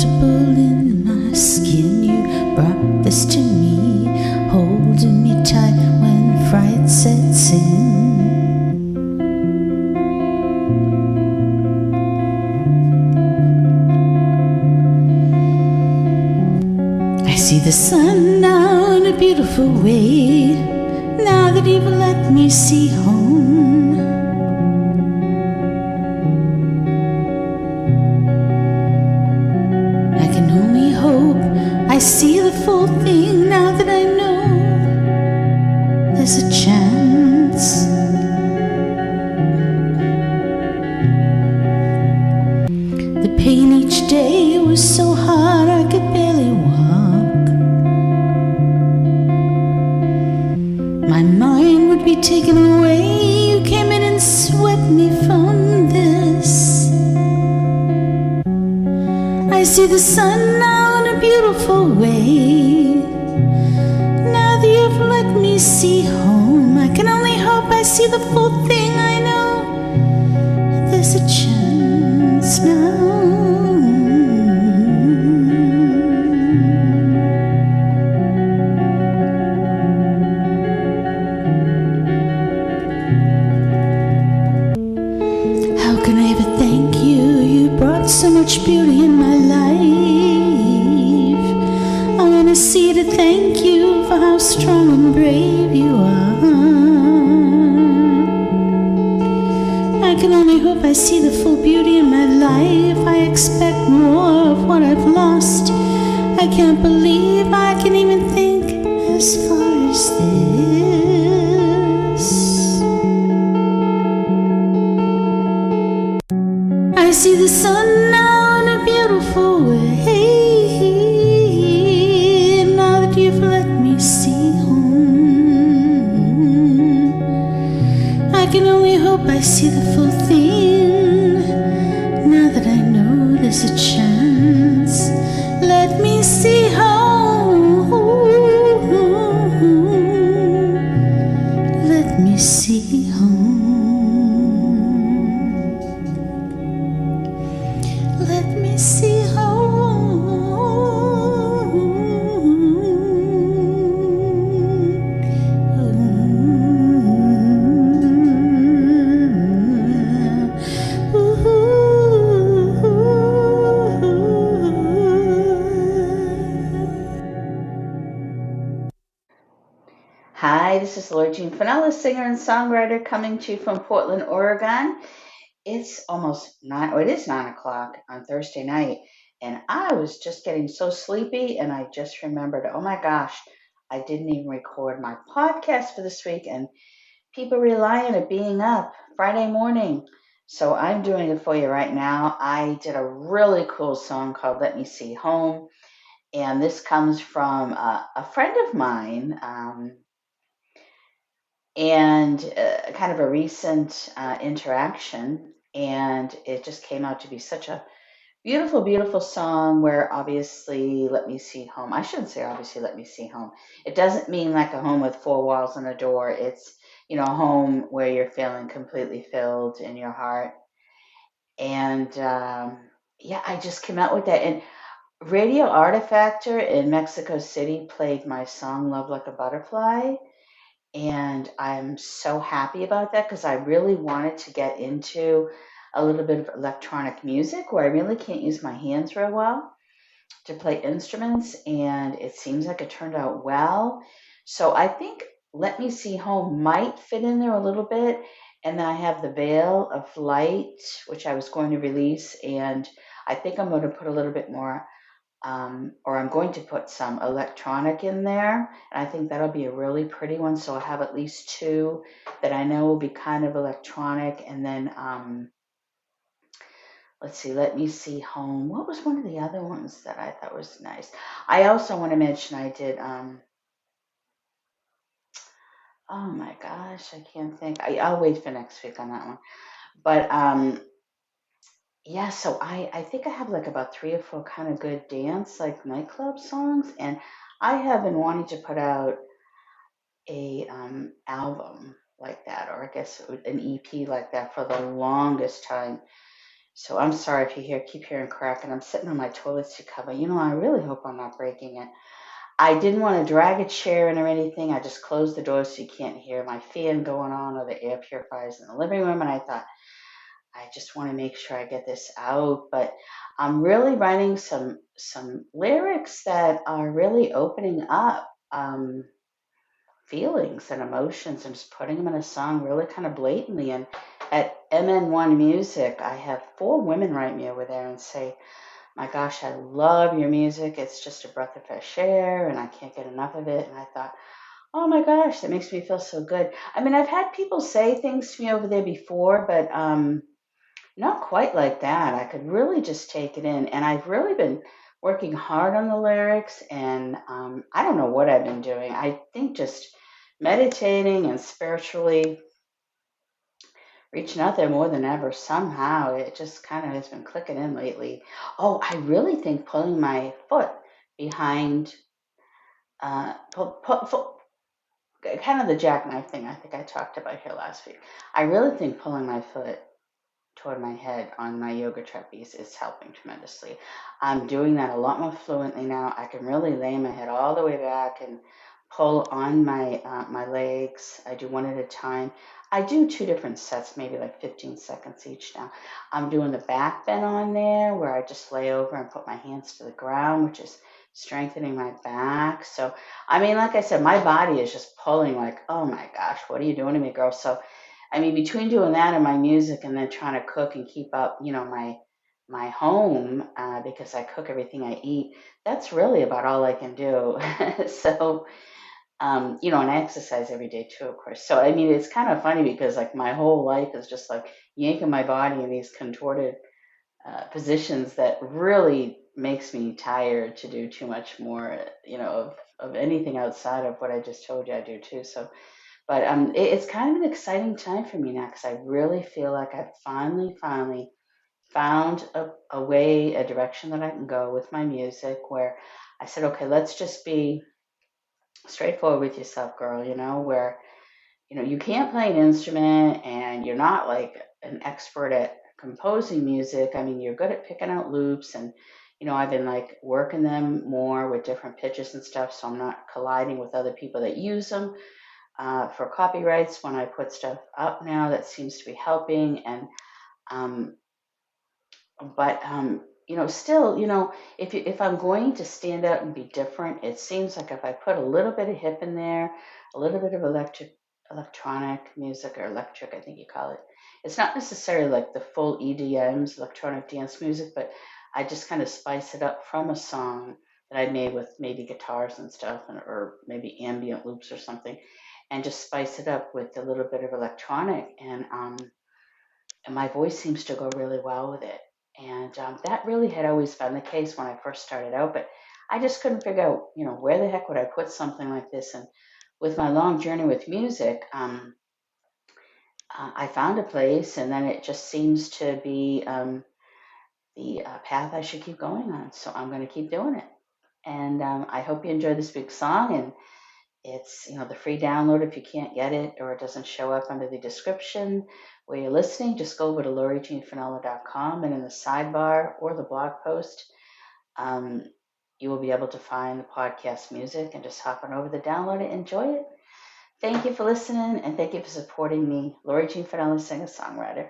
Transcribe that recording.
comfortable in my skin. You brought this to me, holding me tight when fright sets in. I see the sun now in a beautiful way, now that you've let me see home. I can only hope I see the full thing now that I know there's a chance. The pain each day was so hard I could barely walk. My mind would be taken away. You came in and swept me from this. I see the sun now in a beautiful way, now that you've let me see home. I can only hope I see the full thing. I know there's a chance now. How can I ever thank you? You brought so much beauty in my life. I wanna see to thank you for how strong and brave you are. I can only hope I see the full beauty in my life. I expect more of what I've lost. I can't believe I can even think as far as this. I see the sun now in a beautiful way, now that you've let me see home. I can only hope I see the full thing, now that I know there's a chance. Let me see home. Let me see home. Let me see home. Hi, this is Laura Jean Finella, singer and songwriter, coming to you from Portland, Oregon. It's almost 9, or it is 9 o'clock on Thursday night, and I was just getting so sleepy, and I just remembered, oh my gosh, I didn't even record my podcast for this week, and people rely on it being up Friday morning. So I'm doing it for you right now. I did a really cool song called Let Me See Home, and this comes from a friend of mine, and kind of a recent interaction, and it just came out to be such a beautiful, beautiful song where obviously Let Me See Home. I shouldn't say obviously Let Me See Home. It doesn't mean like a home with 4 walls and a door. It's, a home where you're feeling completely filled in your heart. And yeah, I just came out with that. And Radio Artifactor in Mexico City played my song Love Like a Butterfly. And I'm so happy about that because I really wanted to get into a little bit of electronic music where I really can't use my hands real well to play instruments. And it seems like it turned out well. So I think Let Me See Home might fit in there a little bit. And then I have The Veil of Light, which I was going to release. And I think I'm going to put a little bit more or I'm going to put some electronic in there, and I think that'll be a really pretty one. So I have at least 2 that I know will be kind of electronic, and then let's see, Let Me See Home. What was one of the other ones that I thought was nice? I also want to mention I did, oh my gosh, I can't think. I'll wait for next week on that one. But yeah, so I think I have like about 3 or 4 kind of good dance, like nightclub songs, and I have been wanting to put out a album like that, or I guess an EP like that for the longest time. So I'm sorry if you keep hearing cracking. I'm sitting on my toilet seat cover. I really hope I'm not breaking it. I didn't want to drag a chair in or anything. I just closed the door so you can't hear my fan going on or the air purifiers in the living room. And I thought, I just want to make sure I get this out. But I'm really writing some lyrics that are really opening up feelings and emotions and just putting them in a song really kind of blatantly. And at MN1 Music, I have 4 women write me over there and say, my gosh, I love your music. It's just a breath of fresh air and I can't get enough of it. And I thought, oh my gosh, that makes me feel so good. I mean, I've had people say things to me over there before, but not quite like that. I could really just take it in. And I've really been working hard on the lyrics, and I don't know what I've been doing. I think just meditating and spiritually reaching out there more than ever. Somehow it just kind of has been clicking in lately. Oh, I really think pulling my foot behind, kind of the jackknife thing I think I talked about here last week. I really think pulling my foot toward my head on my yoga trapeze is helping tremendously. I'm doing that a lot more fluently now. I can really lay my head all the way back and pull on my legs. I do one at a time. I do 2 different sets, maybe like 15 seconds each now. I'm doing the back bend on there where I just lay over and put my hands to the ground, which is strengthening my back. So, I mean, like I said, my body is just pulling like, oh my gosh, what are you doing to me, girl? So I mean, between doing that and my music and then trying to cook and keep up, my home, because I cook everything I eat, that's really about all I can do. So, and I exercise every day too, of course. So, I mean, it's kind of funny because like my whole life is just like yanking my body in these contorted positions that really makes me tired to do too much more, of anything outside of what I just told you I do too. So, but it's kind of an exciting time for me now because I really feel like I've finally found a way, a direction that I can go with my music where I said, okay, let's just be straightforward with yourself, girl, where, you can't play an instrument and you're not like an expert at composing music. I mean, you're good at picking out loops and, I've been like working them more with different pitches and stuff so I'm not colliding with other people that use them for copyrights when I put stuff up now. That seems to be helping. And um, but still, if I'm going to stand out and be different, it seems like if I put a little bit of hip in there, a little bit of electronic music or electric, I think you call it. It's not necessarily like the full EDMs, electronic dance music, but I just kind of spice it up from a song that I made with maybe guitars and stuff, or maybe ambient loops or something, and just spice it up with a little bit of electronic, and my voice seems to go really well with it. And that really had always been the case when I first started out, but I just couldn't figure out, where the heck would I put something like this? And with my long journey with music, I found a place, and then it just seems to be the path I should keep going on. So I'm going to keep doing it. And I hope you enjoy this big song. And it's, the free download if you can't get it or it doesn't show up under the description where you're listening. Just go over to lauriejeanfinella.com, and in the sidebar or the blog post, um, you will be able to find the podcast music and just hop on over to download it, enjoy it. Thank you for listening, and thank you for supporting me, Laurie Jean Finella, singer-songwriter.